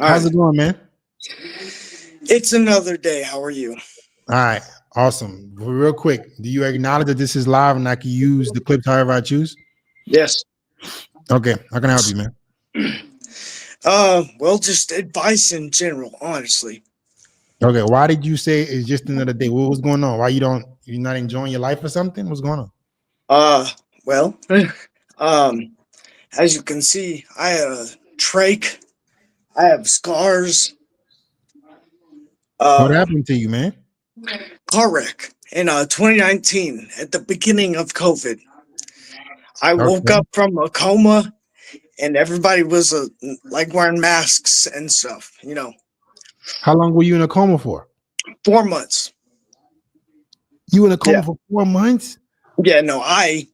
All How's right. it going, man? It's another day. How are you? All right, awesome. Real quick, do you acknowledge that this is live and I can use the clips however I choose? Yes. Okay, how can I help you, man? Well, just advice in general, honestly. Okay, why did you say it's just another day? What was going on? Why you're not enjoying your life or something? What's going on? Uh, well, um, as you can see, I have a trach. I have scars. What Uh, happened to you, man? car wreck in 2019 at the beginning of COVID. I woke Okay. up from a coma, and everybody was like wearing masks and stuff. How long were you in a coma for? 4 months. You in a coma Yeah. for 4 months? Yeah, no, I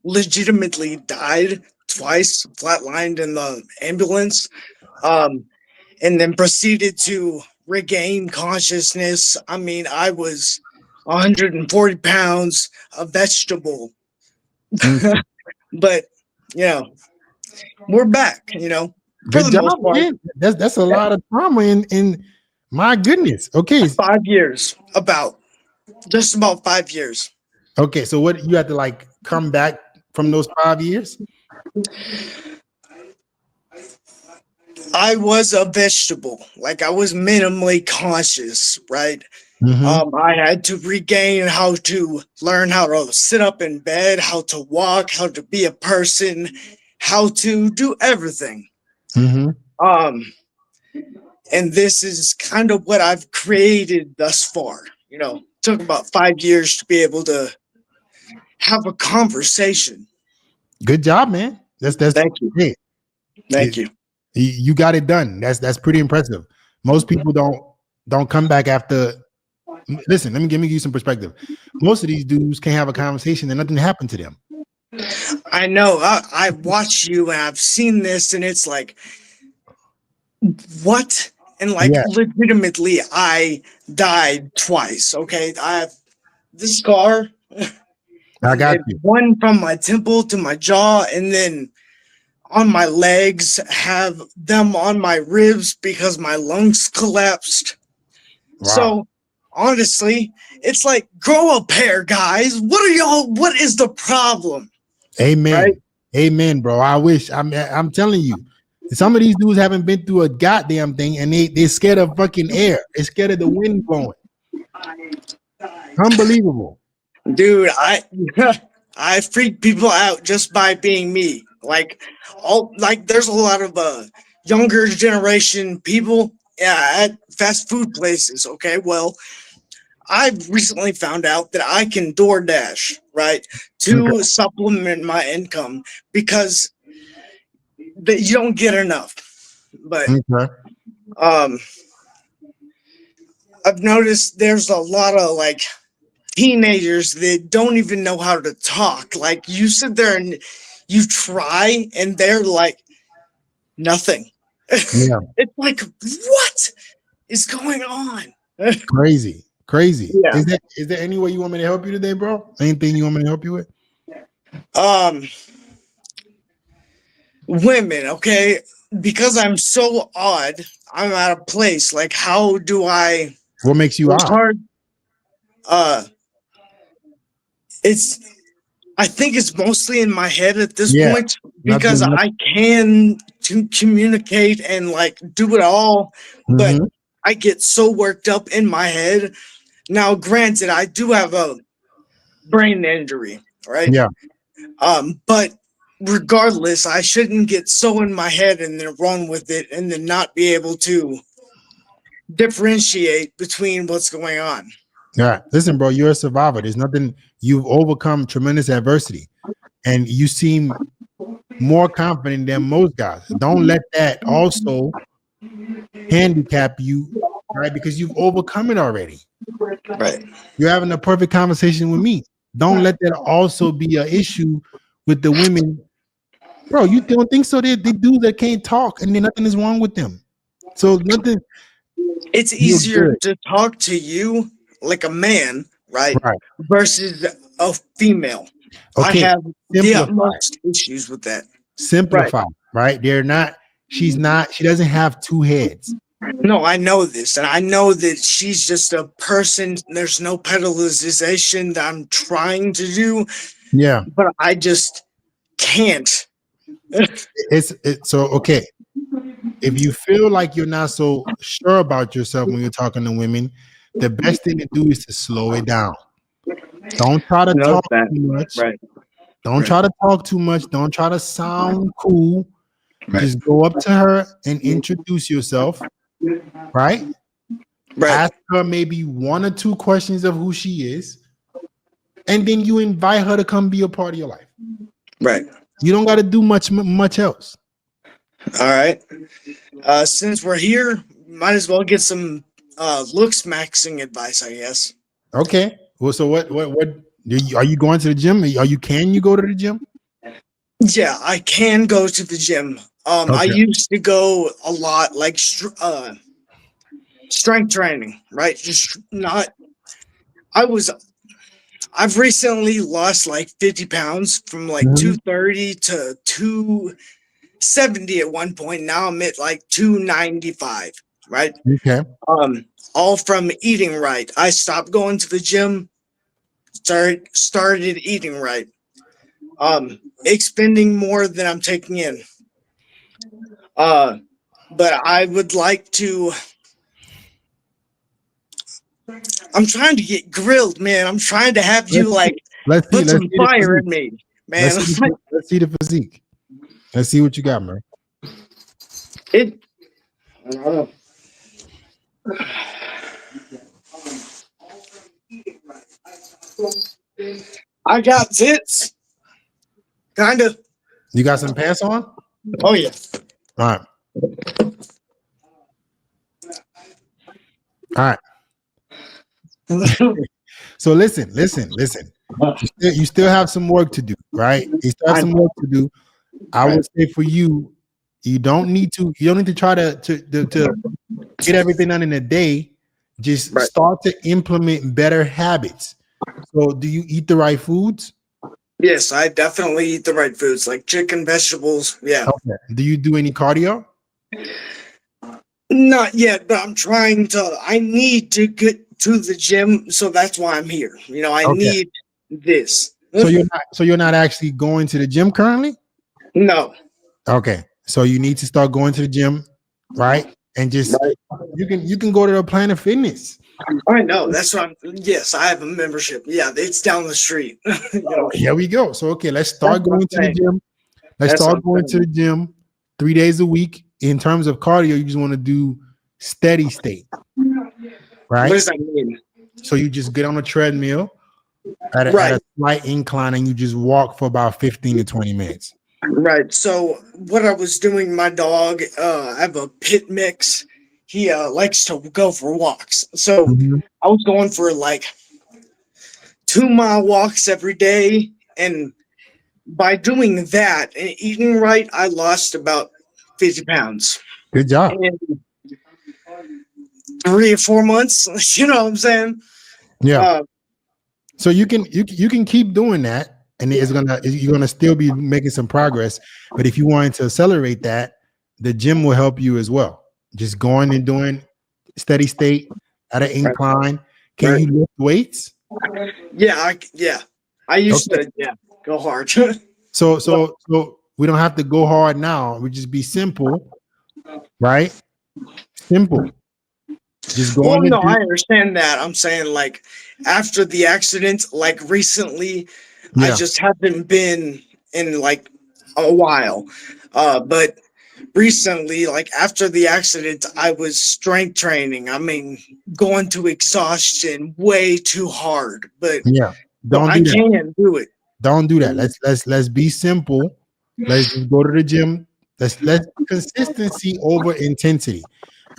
legitimately died twice, flatlined in the ambulance, um, and then proceeded to regain consciousness. I mean, I was 140 pounds, a vegetable, Mm. but you know, we're back. For Good the job, most part, man. That's a yeah, lot of trauma in my goodness. Okay. 5 years, just about 5 years. Okay, so what you had to like come back from those 5 years? I was a vegetable, like I was minimally conscious, right? Mm-hmm. I had to regain how to learn how to sit up in bed, how to walk, how to be a person, how to do everything. Mm-hmm. Um, and this is kind of what I've created thus far. Took about 5 years to be able to have a conversation. Good job, man. That's Thank you. hey, Thank it, you. you got it done. That's pretty impressive. Most people don't come back after. Listen, let me give you some perspective. Most of these dudes can't have a conversation and nothing happened to them. I know. I watch you and I've seen this, and it's like, what? And like, Yeah, legitimately, I died twice. Okay. I have this scar. I got It you. one from my temple to my jaw, and then on my legs, have them on my ribs because my lungs collapsed. Wow. So honestly, it's like, grow a pair, guys. What is the problem? Right? Amen. Amen, bro. I wish. I'm telling you. Some of these dudes haven't been through a goddamn thing and they're scared of fucking air. They're scared of the wind blowing. Unbelievable. Dude, I I freak people out just by being me. There's a lot of younger generation people, yeah, at fast food places. Okay, well, I've recently found out that I can DoorDash, right, Okay. to supplement my income because you don't get enough. But Okay. um, I've noticed there's a lot of like teenagers that don't even know how to talk. Like, you sit there and you try, and they're like, nothing. Yeah. It's like, what is going on? Crazy. Crazy. Yeah. Is there any way you want me to help you today, bro? Anything you want me to help you with? Um, Women, okay? Because I'm so odd, I'm at a place. Like, how do I? What makes you It's odd? hard. Uh, it's. I think it's mostly in my head at this Yeah. point because Nothing. I can to communicate and like do it all, but Mm-hmm. I get so worked up in my head. Now, granted, I do have a brain injury, right? Yeah. But regardless, I shouldn't get so in my head and then run with it and then not be able to differentiate between what's going on. Yeah. Listen, bro, you're a survivor. There's nothing you've overcome tremendous adversity. And you seem more confident than most guys. Don't let that also handicap you, right? Because you've overcome it already. Right. You're having a perfect conversation with me. Don't let that also be an issue with the women. Bro, you don't think so? They dudes that can't talk and then nothing is wrong with them. So nothing, It's you're easier good. to talk to you like a man, right? Right. Versus a female. I Okay. have the Simplify. utmost issues with that. Right. Simplify. Right. They're not She doesn't have two heads. No, I know this, and I know that she's just a person. There's no pedalization that I'm trying to do, Yeah. but I just can't. It's so okay. If you feel like you're not so sure about yourself when you're talking to women, the best thing to do is to slow it down. Don't try to No, talk that too much. right, Don't right, try to talk too much. Don't try to sound cool. right, Just go up to her and introduce yourself, right? right, Ask her maybe one or two questions of who she is, and then you invite her to come be a part of your life. right. You don't got to do much else. All right. Since we're here, might as well get some looks maxing advice, I guess. Okay. Well, so what are you going to the gym? Can you go to the gym? Yeah, I can go to the gym. I Okay. used to go a lot, like strength training, right? Just not. I was. I've recently lost like 50 pounds from like Mhm. 230 to 270 at one point. Now I'm at like 295, right? Okay. Um, all from eating right. I stopped going to the gym, started eating right. Expending more than I'm taking in. Uh, but I would like to. I'm trying to get grilled, man. I'm trying to have you Let's like let's see put let's some see the fire physique. in me, man. Let's see the physique. Let's see what you got, man. it. I don't know. I got tits, kind of. You got some pants on? All Oh yeah. right. All right. So listen. You still have some work to do, right? You still have I some work to do. I right, would say for you, you don't need to try to get everything done in a day. Just right. start to implement better habits. So do you eat the right foods? Yes, I definitely eat the right foods like chicken, vegetables. Yeah. Okay. Do you do any cardio? Not yet, but I'm trying to. I need to get to the gym, so that's why I'm here. I Okay. need this. So you're not actually going to the gym currently? No. Okay. So you need to start going to the gym, right? And just Right. you can go to the Planet Fitness. I know. That's what I'm. Yes, I have a membership. Yeah, it's down the street. Here we go. So okay, let's That's start what I'm going to the saying. gym. Let's That's what start I'm going to saying. the gym 3 days a week. In terms of cardio, you just want to do steady state, What right? does that mean? So you just get on a treadmill at Right. a slight incline and you just walk for about 15 to 20 minutes. Right. So what I was doing, my dog, I have a pit mix. He likes to go for walks. So Mhm. I was going for like 2 mile walks every day, and by doing that and eating right, I lost about 50 pounds Good job. in 3 or 4 months. You know what I'm saying? Yeah. Uh, So you can keep doing that, and you're gonna still be making some progress. But if you wanted to accelerate that, the gym will help you as well. Just going and doing steady state at an right, incline. Can right. you lift weights? Yeah. I used Okay. to go hard. So we don't have to go hard now. We just be simple, right? Simple. Just go Well, in the no, I gym. understand that. I'm saying like after the accident, like recently, I Yeah. just haven't been in like a while. But recently, like after the accident, I was strength training. I mean, going to exhaustion way too hard. But Yeah. so Don't I do that. can do it. Don't do that. Let's be simple. Let's just go to the gym. Let's consistency over intensity.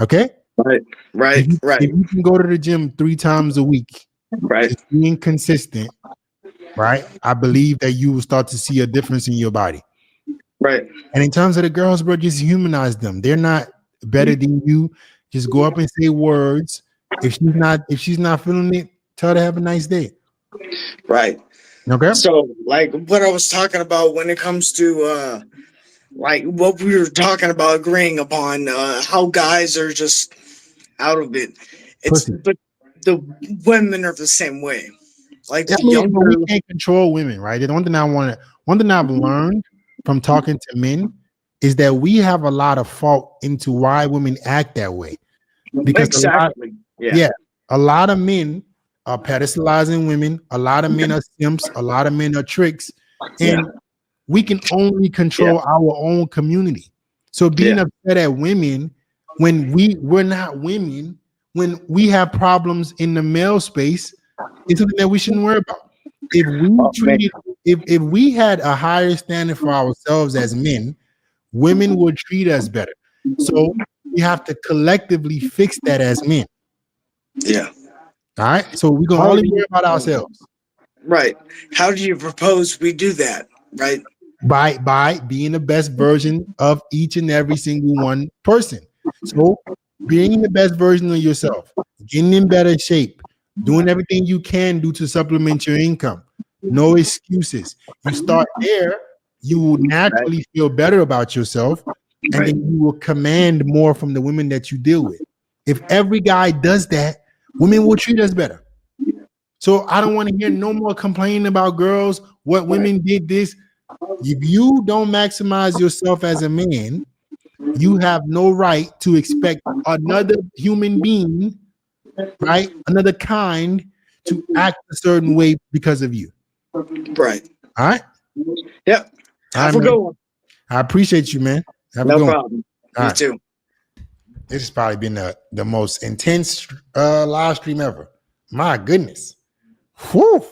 Okay. Right, If right, you, right, if you can go to the gym 3 times a week, right, just being consistent, right? I believe that you will start to see a difference in your body. right. And in terms of the girls, bro, just humanize them. They're not better than you. Just go up and say words. If she's not feeling it, tell her to have a nice day. Right. Okay. So, like what I was talking about when it comes to like what we were talking about, agreeing upon how guys are just out of it. It's Pussy. but the women are the same way. Like I the mean, but we younger, can't control women, right? The one thing I've learned from talking to men is that we have a lot of fault into why women act that way. Because exactly, yeah, yeah, a lot of men are pedestalizing women, a lot of men are simps, a lot of men are tricks, yeah, and we can only yeah, control our own community. So being yeah, upset at women when we're not women, when we have problems in the male space, is something that we shouldn't worry about. If we oh, man, treated, if we had a higher standard for ourselves as men, women would treat us better. So we have to collectively fix that as men. yeah. All right. So we can How only do worry you, about ourselves right? How do you propose we do that? Right? by being the best version of each and every single one person. So being the best version of yourself, getting in better shape, doing everything you can do to supplement your income. No excuses. You start there, you will Right? naturally feel better about yourself, and Right? then you will command more from the women that you deal with. If every guy does that, women will treat us better. So I don't want to hear no more complaining about girls, what women did this. If you don't maximize yourself as a man, you have no right to expect another human being, right? Another kind to act a certain way because of you. Right? All right. Yep. All right, Have a man. good one. I appreciate you, man. Have a No good one. problem. All You right. too. This has probably been the most intense live stream ever. My goodness. Whew.